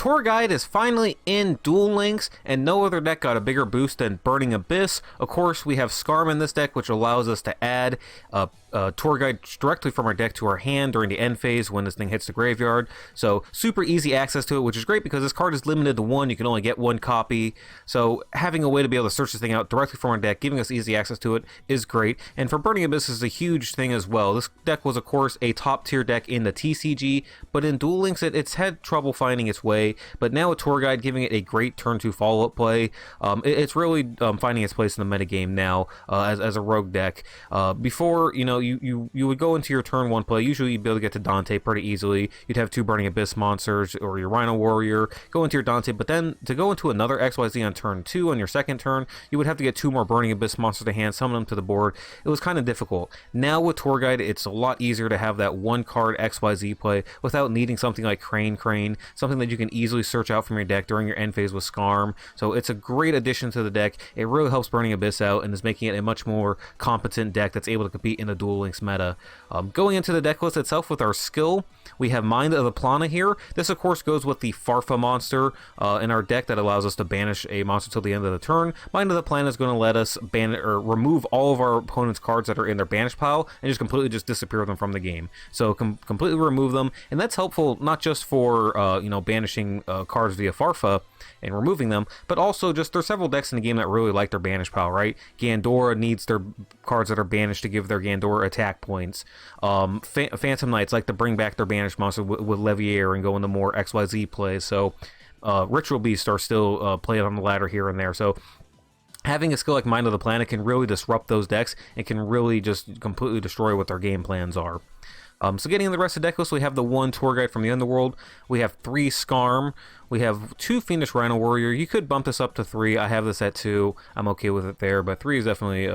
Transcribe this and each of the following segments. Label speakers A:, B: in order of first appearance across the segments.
A: Tour Guide is finally in Duel Links, and no other deck got a bigger boost than Burning Abyss. Of course, we have Skarm in this deck, which allows us to add Tour Guide directly from our deck to our hand during the end phase when this thing hits the graveyard. So super easy access to it, which is great because this card is limited to one. You can only get one copy. So having a way to be able to search this thing out directly from our deck, giving us easy access to it, is great. And for Burning Abyss is a huge thing as well. This deck was, of course, a top tier deck in the TCG, but in Duel Links it's had trouble finding its way. But now with Tour Guide giving it a great turn 2 follow-up play, it's really finding its place in the metagame now as a rogue deck. Before, you know, you would go into your turn 1 play. Usually you'd be able to get to Dante pretty easily. You'd have 2 Burning Abyss monsters or your Rhino Warrior, go into your Dante, but then to go into another XYZ on turn 2 on your second turn, you would have to get 2 more Burning Abyss monsters to hand, summon them to the board. It was kind of difficult. Now with Tour Guide, it's a lot easier to have that 1 card XYZ play without needing something like Crane, something that you can easily search out from your deck during your end phase with Skarm. So it's a great addition to the deck. It really helps Burning Abyss out and is making it a much more competent deck that's able to compete in the Duel Links meta. Going into the deck list itself with our skill, we have Mind of the Plana here. This, of course, goes with the Farfa monster in our deck that allows us to banish a monster till the end of the turn. Mind of the Plana is going to let us remove all of our opponent's cards that are in their banish pile and just completely disappear them from the game. So completely remove them, and that's helpful not just for banishing cards via Farfa and removing them, but also just there's several decks in the game that really like their banish pile, right? Gandora needs their cards that are banished to give their Gandora attack points. Phantom Knights like to bring back their banished monster with Leviair and go into more XYZ plays. So Ritual Beasts are still played on the ladder here and there. So having a skill like Mind of the Planet can really disrupt those decks and can really just completely destroy what their game plans are. So getting in the rest of the deck list, we have the 1 Tour Guide from the Underworld. We have 3 Skarm. We have 2 Fiendish Rhino Warrior. You could bump this up to 3. I have this at 2. I'm okay with it there, but 3 is definitely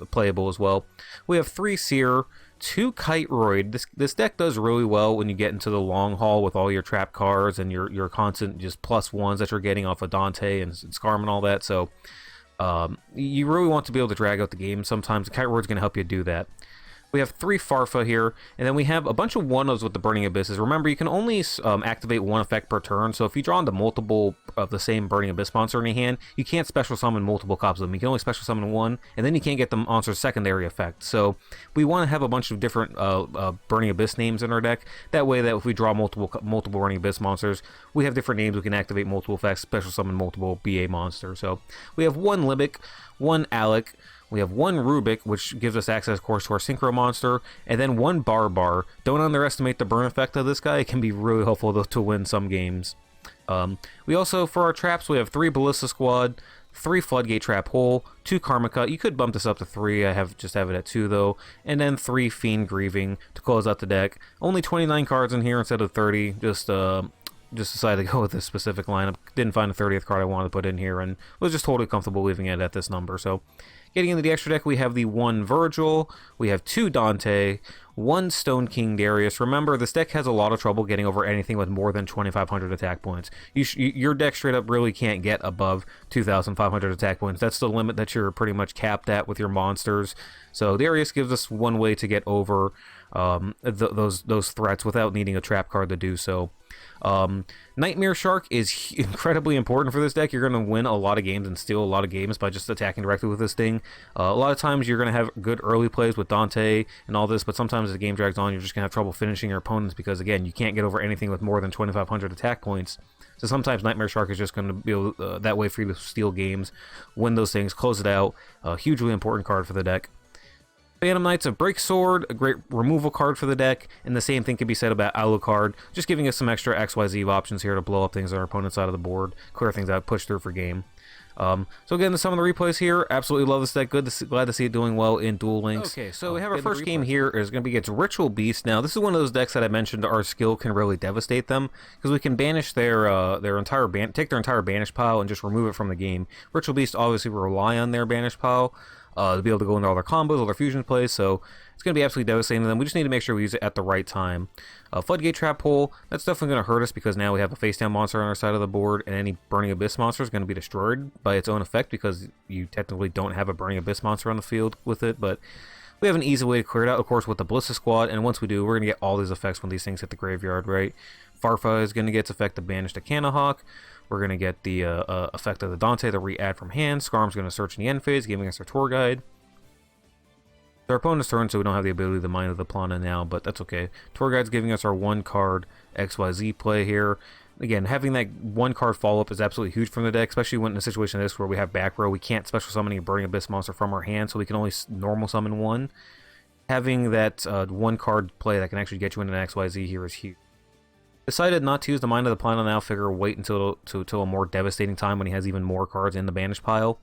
A: playable as well. We have 3 Seer, 2 Kite Roid. This deck does really well when you get into the long haul with all your trap cards and your constant just +1s that you're getting off of Dante and Skarm and all that. So you really want to be able to drag out the game. Sometimes the Kite Roid's going to help you do that. We have 3 Farfa here, and then we have a bunch of 1-ofs with the Burning Abysses. Remember, you can only activate 1 effect per turn, so if you draw into multiple of the same Burning Abyss monster in your hand, you can't special summon multiple copies of them. You can only special summon 1, and then you can't get the monster's secondary effect. So we want to have a bunch of different Burning Abyss names in our deck. That way that if we draw multiple Burning Abyss monsters, we have different names. We can activate multiple effects, special summon multiple BA monsters. So we have 1 Libic, 1 Alec, we have 1 Rubik, which gives us access, of course, to our Synchro monster, and then 1 Barbar. Don't underestimate the burn effect of this guy. It can be really helpful to win some games. We also, for our traps, we have 3 Ballista Squad, 3 Floodgate Trap Hole, 2 Karma Cut. You could bump this up to 3. I just have it at 2 though, and then 3 Fiend Grieving to close out the deck. Only 29 cards in here instead of 30. Just decided to go with this specific lineup. Didn't find a 30th card I wanted to put in here, and was just totally comfortable leaving it at this number. So getting into the extra deck, we have the 1 Virgil, we have 2 Dante, 1 Stone King Darius. Remember, this deck has a lot of trouble getting over anything with more than 2,500 attack points. Your deck straight up really can't get above 2,500 attack points. That's the limit that you're pretty much capped at with your monsters. So Darius gives us one way to get over those threats without needing a trap card to do so. Nightmare Shark is incredibly important for this deck. You're going to win a lot of games and steal a lot of games by just attacking directly with this thing. A lot of times you're going to have good early plays with Dante and all this, but sometimes as the game drags on, you're just going to have trouble finishing your opponents because, again, you can't get over anything with more than 2,500 attack points. So sometimes Nightmare Shark is just going to be able, that way for you to steal games, win those things, close it out. A hugely important card for the deck. Phantom Knights of Break Sword, a great removal card for the deck, and the same thing can be said about Alucard, just giving us some extra XYZ options here to blow up things on our opponent's side of the board, clear things out, push through for game. So again, some of the replays here, absolutely love this deck, glad to see it doing well in Duel Links. Okay, so we have our first game here is going to be against Ritual Beast. Now, this is one of those decks that I mentioned our skill can really devastate them, because we can banish their entire take their entire banish pile and just remove it from the game. Ritual Beast obviously rely on their banish pile to be able to go into all their combos, all their fusion plays, so it's going to be absolutely devastating to them. We just need to make sure we use it at the right time. Floodgate Trap Hole, that's definitely going to hurt us because now we have a face-down monster on our side of the board, and any Burning Abyss monster is going to be destroyed by its own effect because you technically don't have a Burning Abyss monster on the field with it, but we have an easy way to clear it out, of course, with the Ballista Squad, and once we do, we're going to get all these effects when these things hit the graveyard, right? Farfa is going to get its effect of Banish to Cannahawk. We're going to get the effect of the Dante, the re-add from hand. Skarm's going to search in the end phase, giving us our Tour Guide. It's our opponent's turn, so we don't have the ability to Mind of the Plana now, but that's okay. Tour Guide's giving us our 1-card XYZ play here. Again, having that 1-card follow-up is absolutely huge from the deck, especially when in a situation like this where we have back row. We can't special summon a Burning Abyss monster from our hand, so we can only normal summon one. Having that 1-card play that can actually get you into an XYZ here is huge. Decided not to use the Mind of the Plana now, figure wait until a more devastating time when he has even more cards in the banish pile.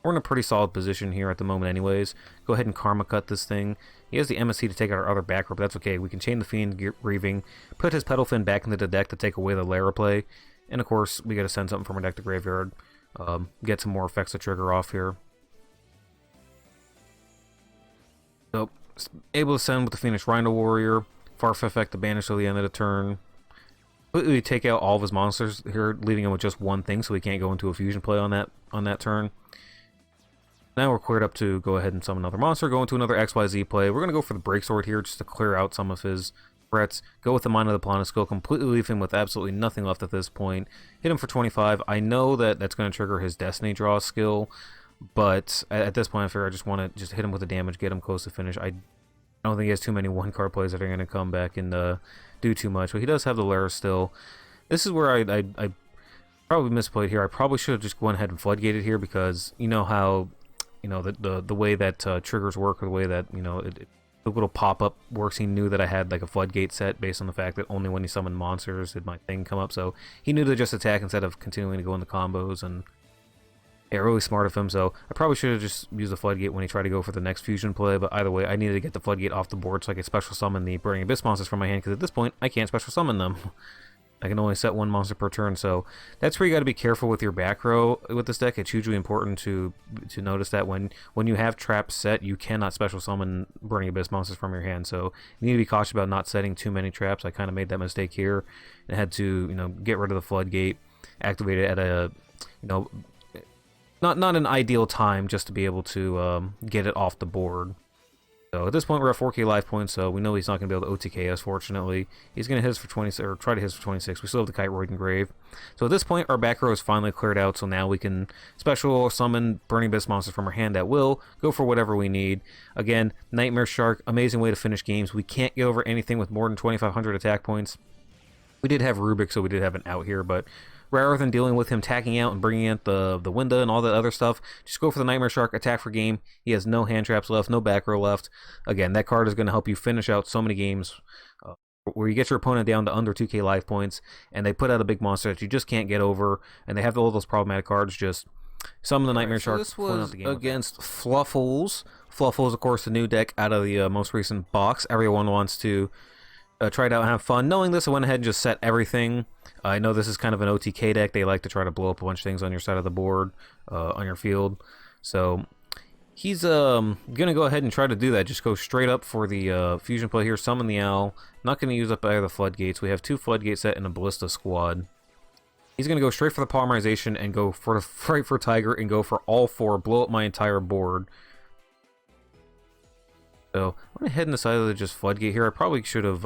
A: We're in a pretty solid position here at the moment anyways. Go ahead and Karma Cut this thing. He has the MSC to take out our other back row, but that's okay. We can chain the Fiend Grieving, put his Petalfin back into the deck to take away the Lara play, and of course we gotta send something from our deck to graveyard. Get some more effects to trigger off here. So, able to send with the Phoenix Rhino Warrior. Farfa effect to banish till the end of the turn. Completely take out all of his monsters here, leaving him with just one thing, so he can't go into a fusion play on that turn. Now we're cleared up to go ahead and summon another monster, go into another XYZ play. We're going to go for the Break Sword here just to clear out some of his threats. Go with the Mind of the Plana skill, completely leave him with absolutely nothing left at this point. Hit him for 25. I know that that's going to trigger his Destiny Draw skill, but at this point I figure I just want to just hit him with the damage, get him close to finish. I don't think he has too many 1-card plays that are going to come back and do too much, but he does have the Lara still. This is where I probably misplayed here. I probably should have just gone ahead and floodgated here, because you know how the way that triggers work, or the way that the little pop-up works. He knew that I had like a floodgate set based on the fact that only when he summoned monsters did my thing come up, so he knew to just attack instead of continuing to go into combos. And yeah, really smart of him. So I probably should have just used the Floodgate when he tried to go for the next fusion play, but either way, I needed to get the Floodgate off the board so I could special summon the Burning Abyss monsters from my hand, because at this point, I can't special summon them. I can only set one monster per turn, so that's where you got to be careful with your back row with this deck. It's hugely important to notice that when you have traps set, you cannot special summon Burning Abyss monsters from your hand, so you need to be cautious about not setting too many traps. I kind of made that mistake here and had to get rid of the Floodgate, activate it at a not an ideal time just to be able to get it off the board. So at this point we're at 4k life points, so we know he's not going to be able to OTK us, fortunately. He's going to hit us for 26, or try to hit us for 26. We still have the Kite Roid Engrave. So at this point our back row is finally cleared out, so now we can special summon Burning Abyss monsters from our hand at will, go for whatever we need. Again, Nightmare Shark, amazing way to finish games. We can't get over anything with more than 2,500 attack points. We did have Rubik, so we did have an out here, but rather than dealing with him tacking out and bringing in the window and all that other stuff, just go for the Nightmare Shark, attack for game. He has no hand traps left, no back row left. Again, that card is going to help you finish out so many games where you get your opponent down to under 2k life points, and they put out a big monster that you just can't get over, and they have all those problematic cards. Just summon the Nightmare Shark. This was against Fluffles. Fluffles, of course, the new deck out of the most recent box. Everyone wants to try it out and have fun. Knowing this, I went ahead and just set everything. I know this is kind of an OTK deck. They like to try to blow up a bunch of things on your side of the board, on your field. So he's gonna go ahead and try to do that. Just go straight up for the fusion play here. Summon the Owl. Not gonna use up either the Floodgates. We have 2 Floodgates set in a Ballista squad. He's gonna go straight for the Polymerization and go for the Fright for Tiger and go for all 4. Blow up my entire board. So I'm gonna head and decide to just Floodgate here. I probably should have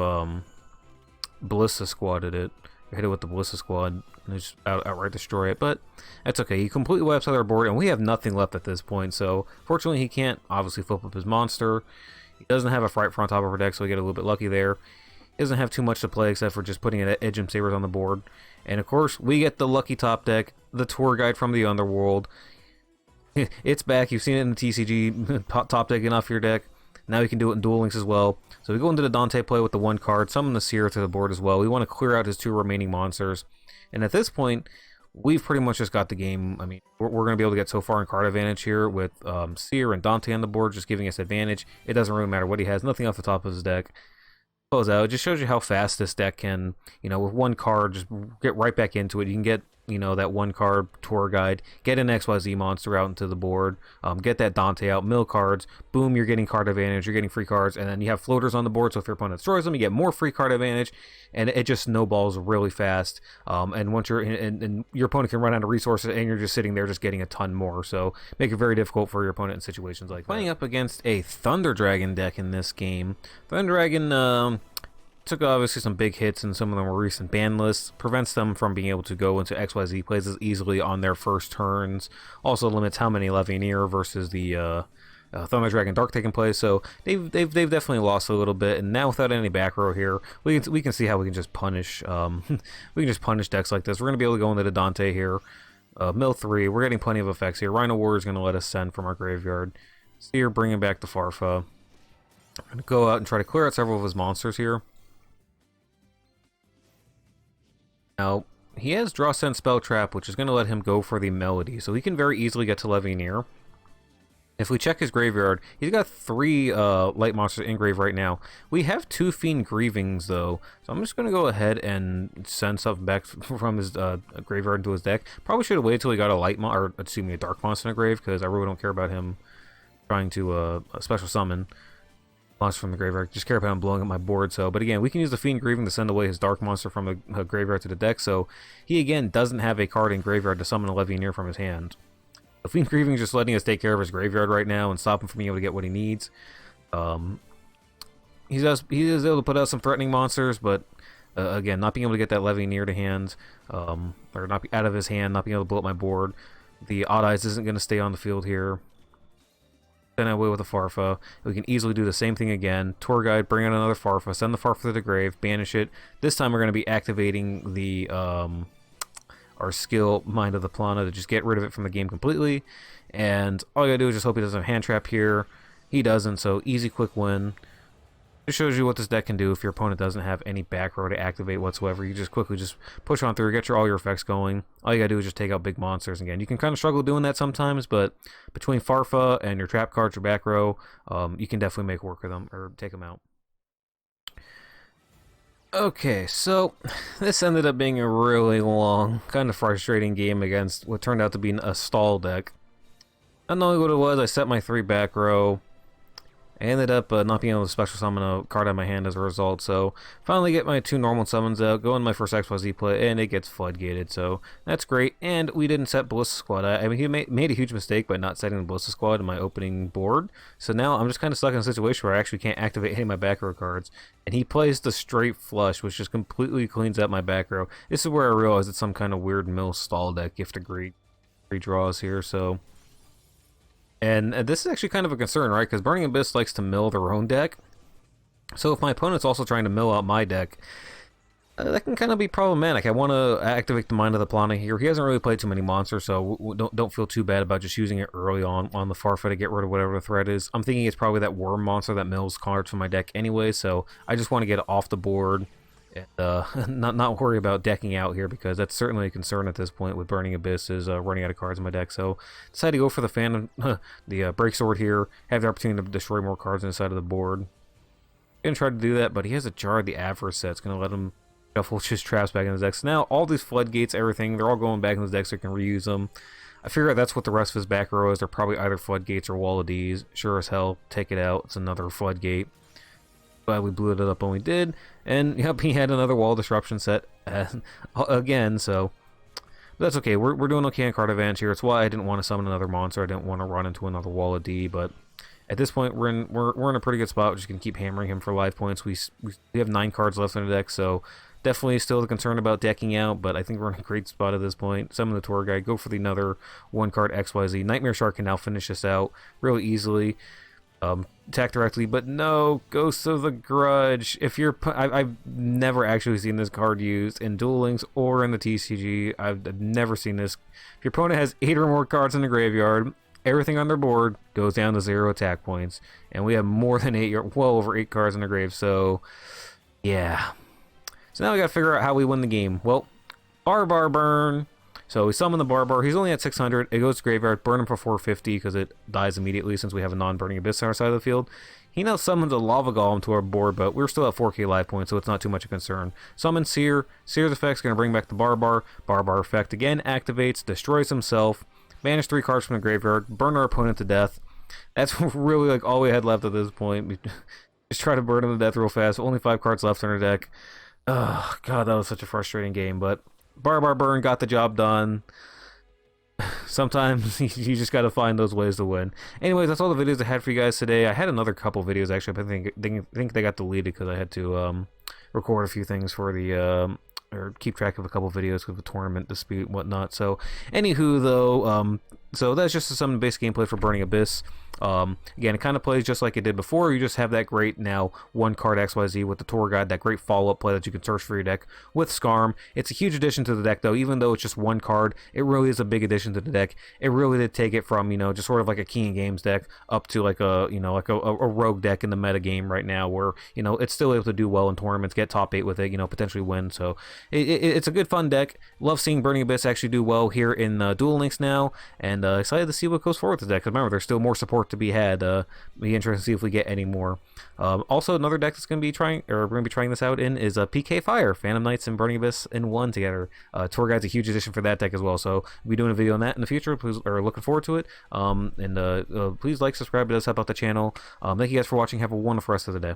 A: Ballista squadded it. Hit it with the Ballista squad and just outright destroy it, but that's okay. He completely wipes out our board, and we have nothing left at this point. So fortunately, he can't obviously flip up his monster. He doesn't have a Fright on top of our deck, so we get a little bit lucky there. He doesn't have too much to play except for just putting an Edge and Sabers on the board, and of course we get the lucky top deck, the Tour Guide from the Underworld. It's back. You've seen it in the TCG. Top decking off your deck. Now we can do it in Duel Links as well. So we go into the Dante play with the 1 card, summon the Seer to the board as well. We want to clear out his 2 remaining monsters. And at this point, we've pretty much just got the game. I mean, we're going to be able to get so far in card advantage here with Seer and Dante on the board, just giving us advantage. It doesn't really matter what he has. Nothing off the top of his deck. Close out. It just shows you how fast this deck can, with 1 card, just get right back into it. You can get that 1 card Tour Guide, get an XYZ monster out into the board, get that Dante out, mill cards, boom, you're getting card advantage, you're getting free cards, and then you have floaters on the board, so if your opponent destroys them, you get more free card advantage, and it just snowballs really fast, and once you're and your opponent can run out of resources, and you're just sitting there just getting a ton more, so make it very difficult for your opponent in situations like that. Playing up against a Thunder Dragon deck in this game. Thunder Dragon, took obviously some big hits in some of the more recent ban lists, prevents them from being able to go into XYZ plays as easily on their first turns, also limits how many Levianeer versus the Thunder Dragon Dark taking place, so they've definitely lost a little bit, and now without any back row here, we can see how we can just punish we can just punish decks like this. We're gonna be able to go into the Dante here, mill 3. We're getting plenty of effects here. Rhino Warrior is gonna let us send from our graveyard. Seer bringing back the Farfa. I'm gonna go out and try to clear out several of his monsters here. Now, he has Draw Send Spell Trap, which is going to let him go for the Melody, so he can very easily get to Levianeer. If we check his graveyard, he's got 3 light monsters in grave right now. We have 2 Fiend Grievings, though, so I'm just going to go ahead and send something back from his graveyard into his deck. Probably should have waited till he got a dark monster in the grave, because I really don't care about him trying to special summon monster from the graveyard. Just care about him blowing up my board. So, but again, we can use the Fiend Grieving to send away his dark monster from the graveyard to the deck. So he again doesn't have a card in graveyard to summon a Levianeer from his hand. The Fiend Grieving is just letting us take care of his graveyard right now and stop him from being able to get what he needs. He is able to put out some threatening monsters, but again, not being able to get that Levianeer to hand, or not out of his hand, not being able to blow up my board. The Odd Eyes isn't going to stay on the field here. Then away with a Farfa. We can easily do the same thing again. Tour Guide, bring out another Farfa, send the Farfa to the grave, banish it. This time we're going to be activating the our skill Mind of the Plana to just get rid of it from the game completely. And all you gotta do is just hope he doesn't have hand trap here. He doesn't, so easy, quick win. It shows you what this deck can do if your opponent doesn't have any back row to activate whatsoever. You just quickly just push on through, get all your effects going. All you gotta do is just take out big monsters. Again, you can kind of struggle doing that sometimes, but between Farfa and your trap cards or back row, you can definitely make work of them or take them out. Okay, so this ended up being a really long, kind of frustrating game against what turned out to be a stall deck. I don't know what it was. I set my 3 back row. I ended up not being able to special summon a card out of my hand as a result, so finally get my 2 normal summons out, go in my first XYZ play, and it gets floodgated, so that's great. And we didn't set Ballista Squad. I mean, he made a huge mistake by not setting the Ballista Squad in my opening board, so now I'm just kind of stuck in a situation where I actually can't activate any of my back row cards, and he plays the straight flush, which just completely cleans up my back row. This is where I realized it's some kind of weird mill stall deck, gift of greed draws here, so... And this is actually kind of a concern, right? Because Burning Abyss likes to mill their own deck. So if my opponent's also trying to mill out my deck, that can kind of be problematic. I want to activate the Mind of the Plana here. He hasn't really played too many monsters, so don't feel too bad about just using it early on the Farfa to get rid of whatever the threat is. I'm thinking it's probably that Worm monster that mills cards from my deck anyway, so I just want to get it off the board. And not worry about decking out here, because that's certainly a concern at this point with Burning Abyss is running out of cards in my deck. So decided to go for the Phantom, the Break Sword here, have the opportunity to destroy more cards on the side of the board. Gonna try to do that, but he has a Jar of the Avarice set. It's gonna let him shuffle his traps back in his deck. So now all these floodgates, everything, they're all going back in his deck so he can reuse them. I figure out that's what the rest of his back row is. They're probably either floodgates or Wall of D's. Sure as hell, take it out. It's another floodgate. Glad we blew it up when we did, and yep, he had another Wall Disruption set again, so that's okay. We're doing okay on card advantage here. It's why I didn't want to summon another monster. I didn't want to run into another Wall of D, but at this point we're in a pretty good spot. We're just gonna keep hammering him for life points. We have 9 cards left in the deck, so definitely still concerned about decking out, but I think we're in a great spot at this point. Summon the Tour Guide, go for the another 1 card XYZ. Nightmare Shark can now finish this out really easily. Attack directly, but no, Ghosts of the Grudge. If you're, I've never actually seen this card used in Duel Links or in the TCG. I've never seen this. If your opponent has 8 or more cards in the graveyard, everything on their board goes down to 0 attack points, and we have more than 8, well over 8 cards in the grave. So, yeah. So now we got to figure out how we win the game. Well, Barbar Burn. So we summon the Barbar. He's only at 600. It goes to graveyard. Burn him for 450 because it dies immediately since we have a non-Burning Abyss on our side of the field. He now summons a Lava Golem to our board, but we're still at 4k life points, so it's not too much of a concern. Summon Seer. Seer's effect's going to bring back the Barbar. Barbar effect again activates, destroys himself, banish 3 cards from the graveyard, burn our opponent to death. That's really like all we had left at this point. We just try to burn him to death real fast. Only 5 cards left in our deck. Oh, God, that was such a frustrating game, but Barbar Burn got the job done. Sometimes you just gotta find those ways to win. Anyways, that's all the videos I had for you guys today. I had another couple videos actually, but I think they got deleted because I had to record a few things for the or keep track of a couple videos with the tournament dispute and whatnot. So, anywho, though, so that's just some basic gameplay for Burning Abyss. Again, it kind of plays just like it did before. You just have that great now one card XYZ with the tour guide, that great follow-up play that you can search for your deck with Skarm. It's a huge addition to the deck, though. Even though it's just one card, it really is a big addition to the deck. It really did take it from, you know, just sort of like a King of Games deck up to like a, you know, like a rogue deck in the meta game right now, where, you know, it's still able to do well in tournaments, get top 8 with it, you know, potentially win. So it's a good fun deck. Love seeing Burning Abyss actually do well here in Duel Links now, and excited to see what goes forward with the deck. Because remember, there's still more support to be had. Be interested to see if we get any more. Also, another deck that's going to be trying, or we're going to be trying this out in, is PK Fire, Phantom Knights and Burning Abyss in one together. Tour Guide's a huge addition for that deck as well, so we'll be doing a video on that in the future. Please, or looking forward to it. And please like, subscribe. It does help out the channel. Thank you guys for watching. Have a wonderful rest of the day.